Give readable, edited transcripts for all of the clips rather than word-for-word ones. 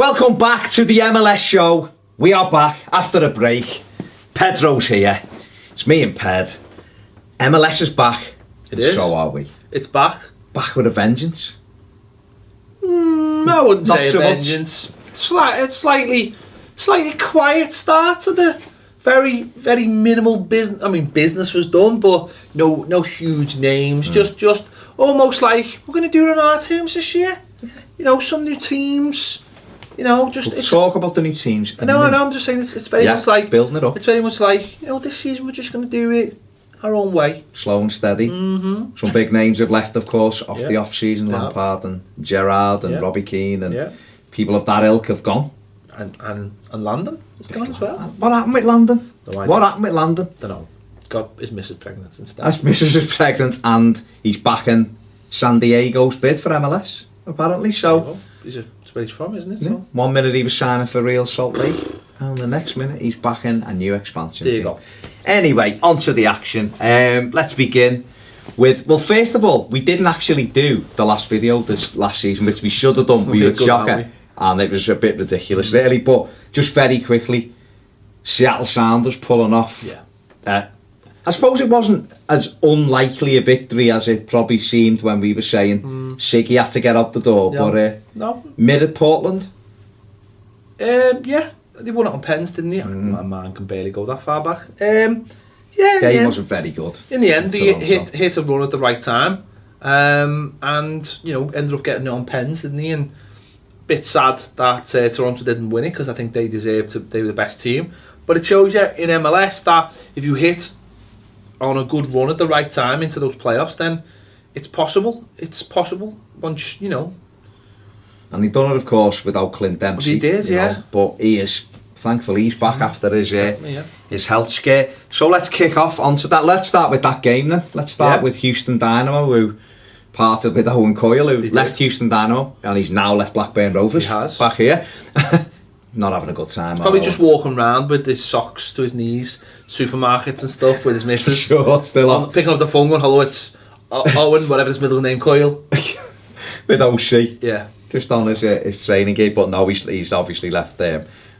Welcome back to the MLS show. We are back after a break. Pedro's here. It's me and Ped. MLS is back. It is. So are we. It's back. Back with a vengeance. I wouldn't Not say a so much. vengeance. It's slightly quiet start to the very minimal business. I mean, business was done, but no huge names. Just almost like we're going to do it on our terms this year. You know, some new teams. You know, just We'll talk about the new teams. I know. I'm just saying it's very much like building it up. It's very much like, this season we're just going to do it our own way, Slow and steady. Some big names have left, of course, off the off-season. Yeah. Lampard and Gerrard and Robbie Keane and people of that ilk have gone. and Landon is gone as well. What happened with Landon? No idea. What happened with Landon? Don't know. Got his missus pregnant instead. As Mrs. is pregnant and he's backing San Diego's bid for MLS, apparently. So, It's where he's from, isn't it? yeah, So. 1 minute he was signing for Real Salt Lake, and the next minute he's backing a new expansion There you team. go. Anyway, on to the action. Let's begin with, well, first of all, we didn't actually do the last video this last season, which we should have done. We were did good, shocking, aren't and it was a bit ridiculous, really. But just very quickly, Seattle Sounders pulling off. Yeah. I suppose it wasn't as unlikely a victory as it probably seemed when we were saying Siggy had to get out the door, but No. mirrored Portland. Yeah. They won it on pens, didn't they? My man can barely go that far back. Game wasn't very good. In the end, he Toronto. hit a run at the right time, and ended up getting it on pens, didn't he? And bit sad that Toronto didn't win it because I think they deserved to. They were the best team, but it shows you in MLS that if you hit on a good run at the right time into those playoffs, then it's possible. It's possible once And he done it, of course, without Clint Dempsey. He did, you know, yeah. But he is, thankfully, he's back after Yeah. his health scare. So let's kick off onto that. Let's start with that game then. Let's start with Houston Dynamo, who parted with Owen Coyle, who left Houston Dynamo, and he's now left Blackburn Rovers. He has. Back here. Not having a good time. Probably just walking around with his socks to his knees, supermarkets and stuff with his missus. Sure, still on. Picking up the phone going, hello, it's Owen, whatever his middle name, Coyle. With OC. Yeah. Just on his training gate, but no, he's obviously left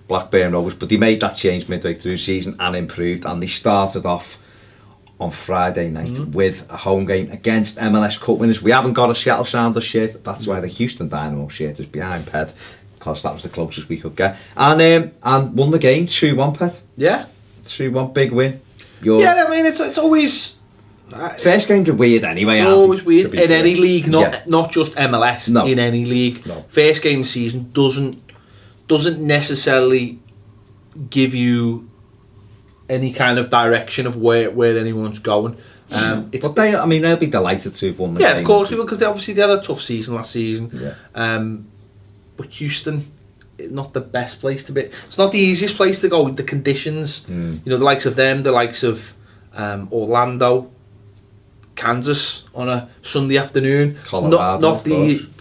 Blackburn Rovers. But he made that change midway through the season and improved. And they started off on Friday night with a home game against MLS Cup winners. We haven't got a Seattle Sounders shirt. That's why the Houston Dynamo shirt is behind Ped, because that was the closest we could get. And won the game 2-1, Ped. Yeah. 2-1, big win. Yeah, I mean, it's always... First games are weird anyway. Always weird in any league, not just MLS. No. In any league, first game of the season doesn't necessarily give you any kind of direction of where anyone's going. But they'll be delighted to have won the game. Yeah, of course, because they had a tough season last season. Yeah. But Houston, not the best place to be. It's not the easiest place to go. The conditions, the likes of them, the likes of Orlando, Kansas on a Sunday afternoon. Colorado,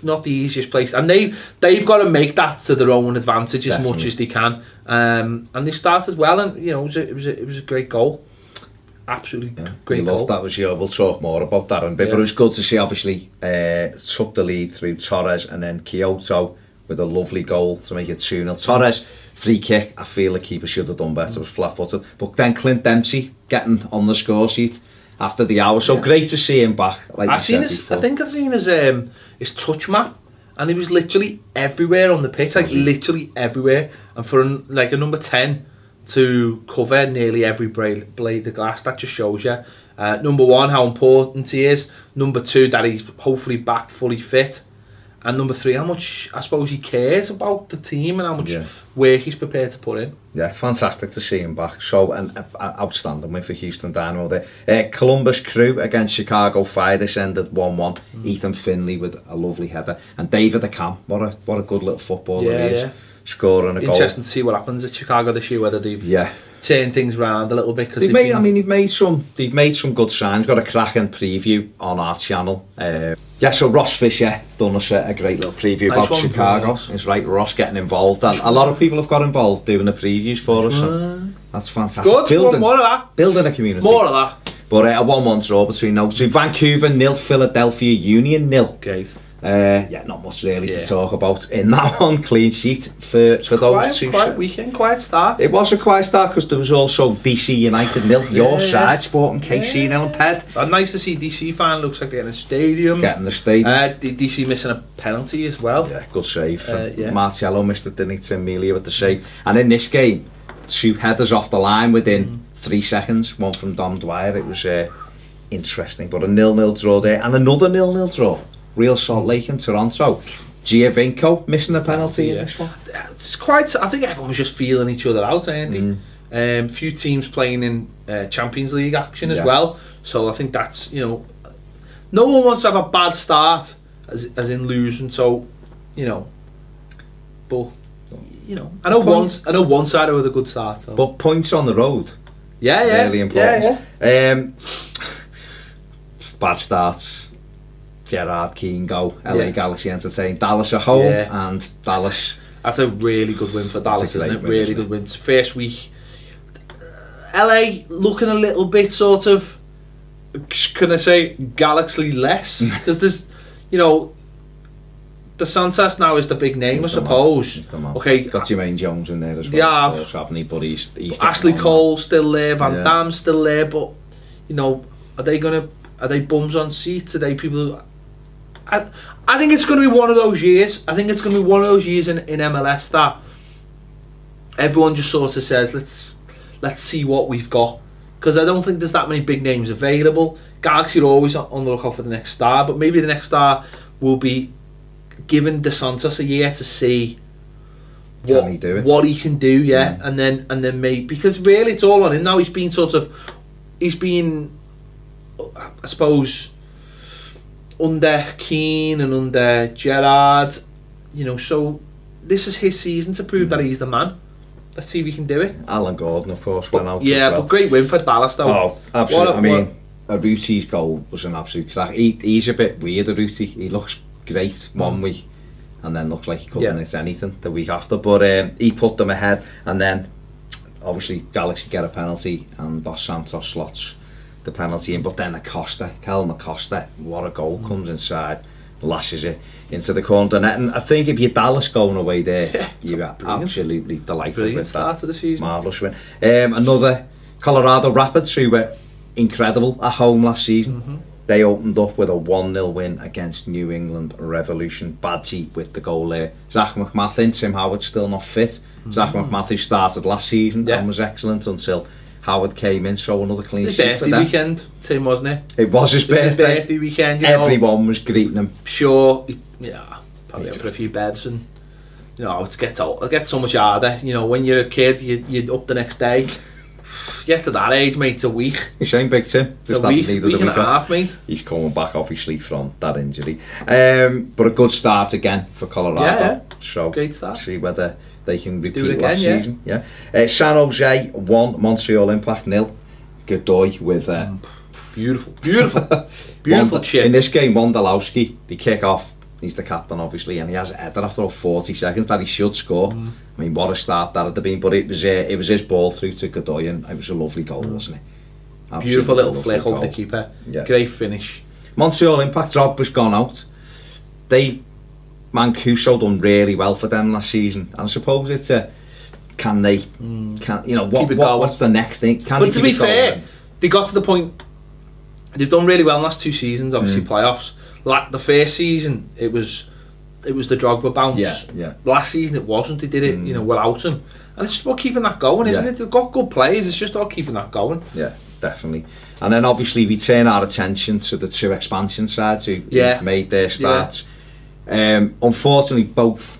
not the easiest place, and they've got to make that to their own advantage as much as they can. And they started well, and it was a great goal. Absolutely great goal. That was We'll talk more about that in a bit, but it was good to see. Obviously, took the lead through Torres and then Kyoto with a lovely goal to make it 2-0. Torres free kick. I feel the keeper should have done better. It was flat-footed, but then Clint Dempsey getting on the score sheet after the hour. So great to see him back. Like I think I've seen his touch map, and he was literally everywhere on the pitch, literally everywhere. And for a number 10 to cover nearly every blade of glass, that just shows you number one how important he is. Number two, that he's hopefully back fully fit. And number three, how much I suppose he cares about the team and how much work he's prepared to put in. Yeah, fantastic to see him back. So an outstanding win for Houston Dynamo there. Columbus Crew against Chicago Fire. This ended 1-1. Ethan Finley with a lovely header, and David Acam. What a good little footballer he is. Scoring a goal. Interesting to see what happens at Chicago this year, whether they've turned things around a little bit. Cause they've made some good signs. Got a cracking preview on our channel. So Ross Fisher done us a great little preview about Chicago. It's right, Ross getting involved, and a lot of people have got involved doing the previews for us. So that's fantastic. Good, more of that. Building a community. More of that. But a 1-1 draw between those two. Vancouver 0, Philadelphia Union 0. Great. Not much really to talk about in that one. Clean sheet for those two. Quiet weekend, quiet start. It was a quiet start because there was also DC United 0, your side, Sporting KC 0 and Ped. Nice to see DC finally, looks like they're in a stadium. Getting the stadium. DC missing a penalty as well. Yeah, good save. Marcello missed it, didn't he, to Emilia with the save. And in this game, 2 headers off the line within 3 seconds, one from Dom Dwyer. It was interesting, but a 0-0 draw there, and another 0-0 draw. Real Salt Lake and Toronto. Giovinco missing a penalty in this one. It's quite. I think everyone was just feeling each other out, ain't they? Few teams playing in Champions League action as well. So I think that's, no one wants to have a bad start, as in losing. So, but I know one side with a good start. So. But points on the road. Yeah. Really important. Bad starts. Gerrard, Keane go, LA Galaxy entertain, Dallas at home, and Dallas. That's a really good win for Dallas, isn't it? Really good win. First week, LA looking a little bit sort of, can I say, Galaxy-less? Because there's, the Santos now is the big name, I suppose. Okay, got Jermaine Jones in there as well. Yeah, haven't he? But he's Ashley Cole still there, Van Dam's still there, but are they bums on seats? Are they people who... I think it's going to be one of those years. I think it's going to be one of those years in MLS that everyone just sort of says, let's see what we've got. Because I don't think there's that many big names available. Galaxy are always on the lookout for the next star, but maybe the next star will be giving DeSantis a year to see what he can do, and then maybe, because really it's all on him now. He's been, I suppose, under Keane and under Gerrard, so this is his season to prove that he's the man. Let's see if he can do it. Alan Gordon, of course, went out. Yeah, but great win for Dallas, though. Oh, absolutely. Aruti's goal was an absolute crack. He's a bit weird, Aruti. He looks great one week, and then looks like he couldn't hit anything the week after. But he put them ahead, and then obviously Galaxy get a penalty, and Dos Santos slots the penalty in. But then Kelm Acosta, what a goal, comes inside, lashes it into the corner net. And I think if you're Dallas going away there, you're absolutely delighted with that. Start of the season. Marvellous win. Another Colorado Rapids, who were incredible at home last season. They opened up with a 1-0 win against New England Revolution. Badgie with the goal there. Zach McMath, Tim Howard still not fit. Zach McMath, who started last season and was excellent until Howard came in, so another clean sheet for them. His birthday weekend, Tim, wasn't it? It was his birthday. His birthday weekend. Everyone was greeting him. Sure, probably out for a few bevs, and it gets so much harder. When you're a kid, you're up the next day. Get to that age, mate, it's a week. You're saying Big Tim? It's a week and a half, mate. He's coming back obviously from that injury. But a good start again for Colorado. So great start. See whether they can repeat last season. San Jose 1, Montreal Impact 0. Godoy with beautiful chip. In this game, Wondolowski, the kick off. He's the captain, obviously, and he has a header after 40 seconds that he should score. I mean, what a start that had been. But it was his ball through to Godoy, and it was a lovely goal, wasn't it? Absolutely beautiful little flick over the keeper. Great finish. Montreal Impact, Drogba's gone out. Mancuso done really well for them last season, and I suppose it's what's the next thing? But to be fair, they got to the point. They've done really well in the last 2 seasons, obviously playoffs. Like the first season, it was the Drogba bounce. Last season it wasn't. They did it, without him, and it's just about keeping that going, isn't it? They've got good players. It's just about keeping that going. Yeah, definitely. And then obviously we turn our attention to the 2 expansion sides who made their starts. Unfortunately, both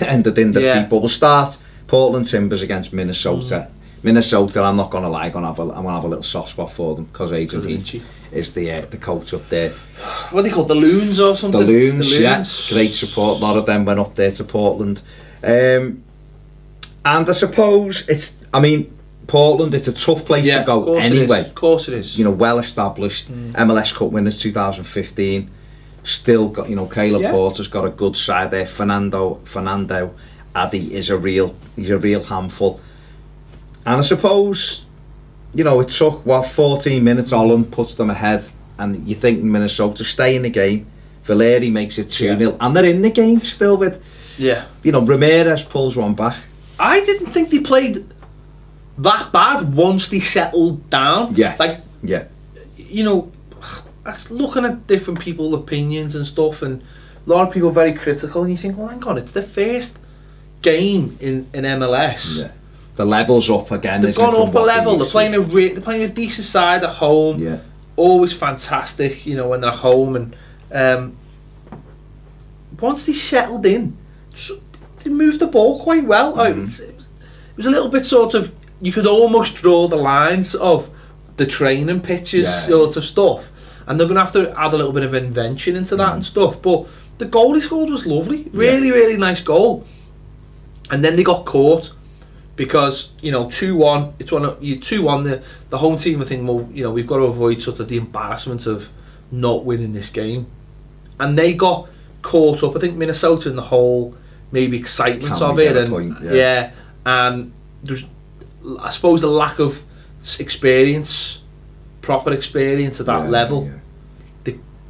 ended in defeat. But we'll start Portland Timbers against Minnesota. Minnesota, I'm not going to lie, I'm going to have a little soft spot for them because Adrian Heath is the coach up there. What are they called, the Loons or something? The Loons, yeah. Great support. A lot of them went up there to Portland. And I suppose Portland, it's a tough place to go anyway. Of course it is. Well established. MLS Cup winners 2015. Still got, Caleb Porter's got a good side there. Fernando Addy is a real handful. And I suppose, it took 14 minutes. Holland puts them ahead, and you think Minnesota stay in the game, Valeri makes it 2-0, and they're in the game still with, you know, Ramirez pulls one back. I didn't think they played that bad once they settled down. You know, that's looking at different people's opinions and stuff, and a lot of people are very critical, and you think, well, hang on, it's the first game in MLS. Yeah. The level's up again. They've gone up a level. They're playing a decent side at home. Yeah. Always fantastic, you know, when they're at home, and once they settled in, they moved the ball quite well. It was a little bit sort of, you could almost draw the lines of the training pitches, sort of stuff, and they're going to have to add a little bit of invention into that and stuff. But the goal he scored was lovely, really nice goal. And then they got caught because, you know, 2-1. It's 2-1. The home team, I think, well, you know, we've got to avoid sort of the embarrassment of not winning this game, and they got caught up. I think Minnesota in the whole maybe excitement of it, and and there's, I suppose, the lack of experience, proper experience at that level.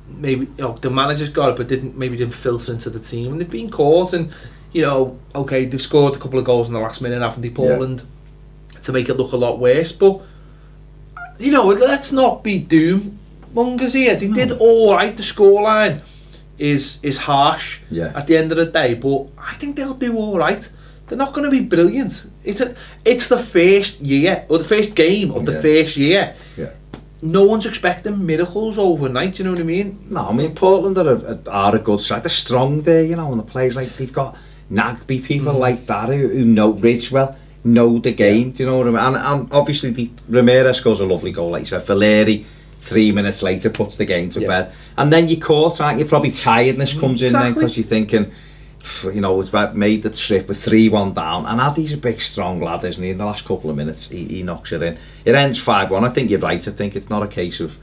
Maybe, you know, the manager's got it, but didn't filter into the team, and they've been caught. And, you know, okay, they've scored a couple of goals in the last minute, haven't they, Portland, to make it look a lot worse. But, you know, let's not be doom mongers here. They did all right. The scoreline is harsh at the end of the day, but I think they'll do all right. They're not going to be brilliant. It's the first year, or the first game of the first year. No one's expecting miracles overnight, you know what I mean? No, I mean, Portland are a good side. They're strong there, you know, and the players, like, they've got Nagby, people like that who know Ridgewell, know the game, do you know what I mean? And obviously, Ramirez scores a lovely goal, like you said. Valeri, 3 minutes later, puts the game to bed. And then you're caught, aren't you? Probably tiredness comes in then, because you're thinking, you know, it's made the trip with 3-1 down, and Addy's a big strong lad, isn't he? In the last couple of minutes he knocks it in. It ends 5-1. I think you're right. I think it's not a case of,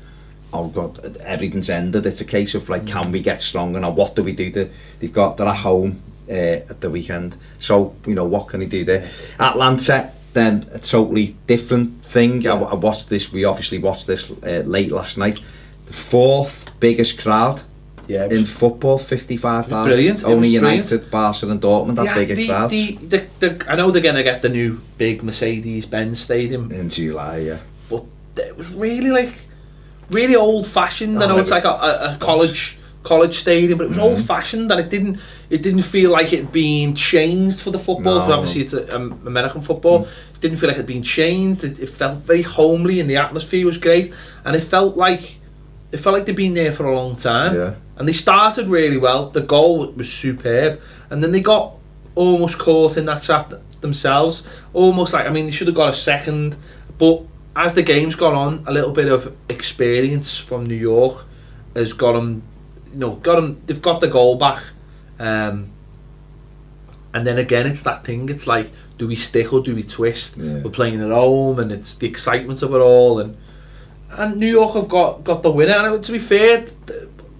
oh god, everything's ended. It's a case of, like, can we get stronger now? What do we do? They're at home at the weekend, so, you know, what can he do there? Atlanta, then, a totally different thing. I watched this, we obviously watched this late last night. The fourth biggest crowd in football, 55,000. Brilliant. Only United, Barca and Dortmund have bigger crowds. I know they're going to get the new big Mercedes-Benz stadium in July, but it was really old-fashioned. I know it's like a college stadium, but it was old-fashioned, and it didn't feel like it had been changed for the football. Because obviously it's American football. It didn't feel like it had been changed. It felt very homely, and the atmosphere was great, and it felt like they'd been there for a long time. And they started really well. The goal was superb, and then they got almost caught in that trap themselves. Almost like, I mean, they should have got a second, but as the game's gone on, a little bit of experience from New York has got them. They've got the goal back, and then again, it's that thing. It's like, do we stick or do we twist? We're playing at home, and it's the excitement of it all, and New York have got the winner. And to be fair,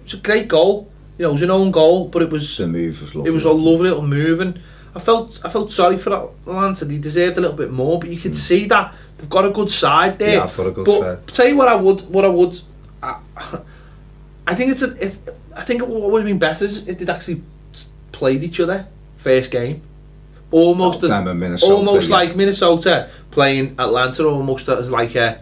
it's a great goal. You know, it was an own goal, but it was, the move was lovely. It was a lovely little move, and I felt sorry for Atlanta. They deserved a little bit more, but you could see that they've got a good side there. Yeah, I've got a good side. Tell you what I would. I think I think what would have been better is if they'd actually played each other first game. Almost like Minnesota playing Atlanta, almost as like a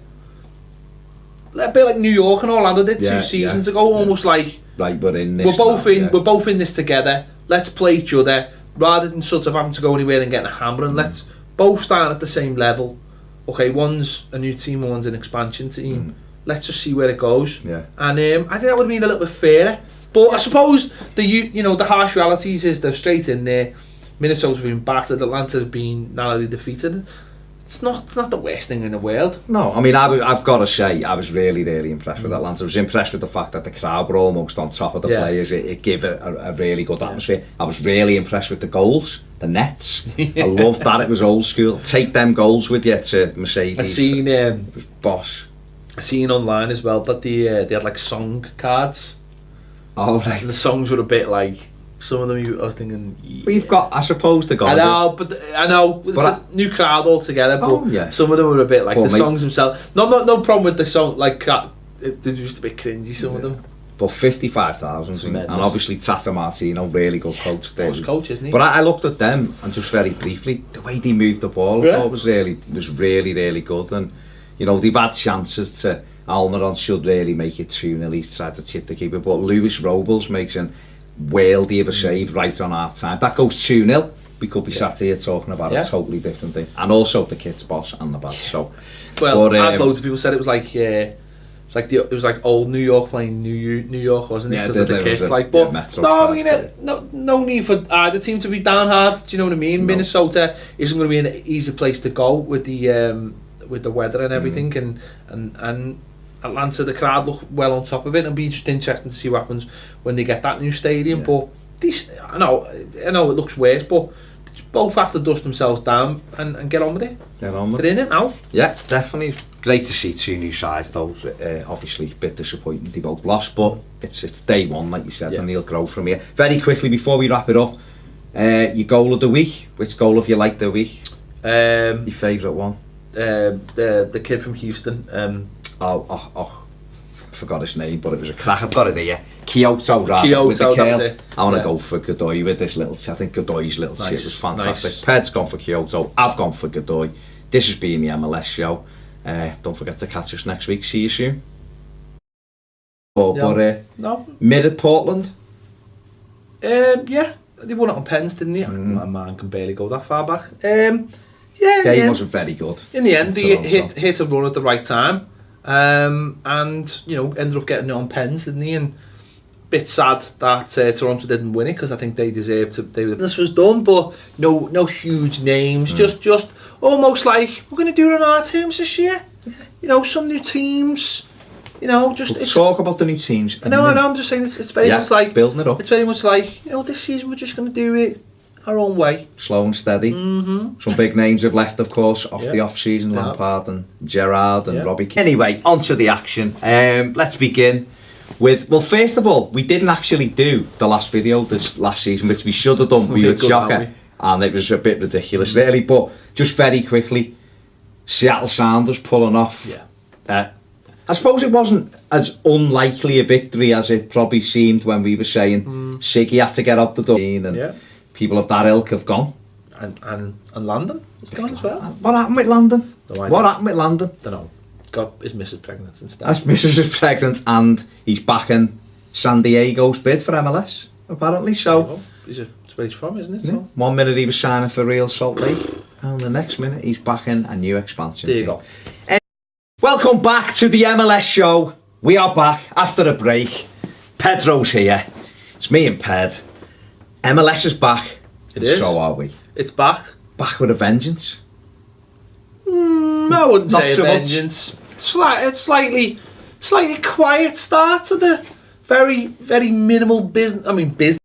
bit like New York and Orlando did 2 seasons ago. Almost like, right, we're in this. We're both in this together. Let's play each other rather than sort of having to go anywhere and getting a hammer. And let's both start at the same level. Okay, one's a new team, one's an expansion team. Let's just see where it goes. And I think that would have been a little bit fairer. But I suppose the harsh realities is they're straight in there. Minnesota's been battered. Atlanta's been narrowly defeated. It's not the worst thing in the world. No, I mean, I've got to say, I was really, really impressed with Atlanta. I was impressed with the fact that the crowd were almost on top of the players. It gave it a really good atmosphere. I was really impressed with the goals, the nets. I loved that. It was old school. Take them goals with you to Mercedes. I seen boss. I seen online as well that they had like song cards. Oh, right. The songs were a bit like, some of them I was thinking. But you've got, I suppose, the goal. I know. It's a new crowd altogether. But some of them were a bit like songs themselves. No problem with the song. Like, they were just a bit cringy. Some of them. But 55,000, and obviously Tata Martino, really good coach. Coach, isn't he? But I looked at them, and just very briefly, the way they moved the ball, I thought was really good. And you know, they've had chances to. Almiron should really make it 2-0. He's tried to chip the keeper, but Lewis Robles makes a worldie of a save right on half time. That goes 2-0. We could be sat here talking about a totally different thing, and also the kid's boss and the badge. So, well, as loads of people said, it was like. It was like old New York playing New York, wasn't it? Because of the kits. No need for either team to be down hard. Do you know what I mean? No. Minnesota isn't going to be an easy place to go with the weather and everything, and Atlanta, the crowd look well on top of it. It'll be just interesting to see what happens when they get that new stadium. But I know it looks worse, but both have to dust themselves down and get on with it. They're in it now. Yeah, definitely. Great to see two new sides though. Obviously a bit disappointing they both lost, but it's day one, like you said, and they'll grow from here. Very quickly before we wrap it up, your goal of the week. Which goal have you liked the week? Your favourite one? The kid from Houston. Forgot his name, but it was a crack. I've got it here. Kyoto, with the curl. I want to go for Godoy with this little. I think Godoy's little shit was fantastic. Nice. Ped's gone for Kyoto. I've gone for Godoy. This has been the MLS show. Don't forget to catch us next week. See you soon. No. Mirrored Portland. Yeah, they won it on pens, didn't they? My man can barely go that far back. Game wasn't very good. In the end, they hit a run at the right time, and you know ended up getting it on pens, didn't they? And bit sad that Toronto didn't win it because I think they deserved to. This was done, but no huge names. Just almost like we're going to do it on our terms this year. You know, some new teams. You know, just talk about the new teams. I know. I'm just saying it's very much like building it up. It's very much like, you know, this season we're just going to do it our own way, slow and steady. Some big names have left, of course, off the off season. Lampard and Gerrard and Robbie. Anyway, on to the action. Let's begin with, well, first of all, we didn't actually do the last video this last season, which we should have done. We were shocking, and it was a bit ridiculous, really. But just very quickly, Seattle Sounders pulling off. I suppose it wasn't as unlikely a victory as it probably seemed when we were saying Siggy had to get up the door, and people of that ilk have gone. And Landon has gone as well. What happened with Landon? What happened with Landon? Don't know. Got his missus pregnant instead. His missus is pregnant, and he's backing San Diego's bid for MLS, apparently. So it's where he's from, isn't it? Yeah. So 1 minute he was signing for Real Salt Lake, and the next minute he's backing a new expansion team. Go. Welcome back to the MLS show. We are back after a break. Pedro's here. It's me and Ped. MLS is back. It is. So are we. It's back. Back with a vengeance. I wouldn't say a vengeance. It's slightly quiet start to the very, very minimal business. I mean, business.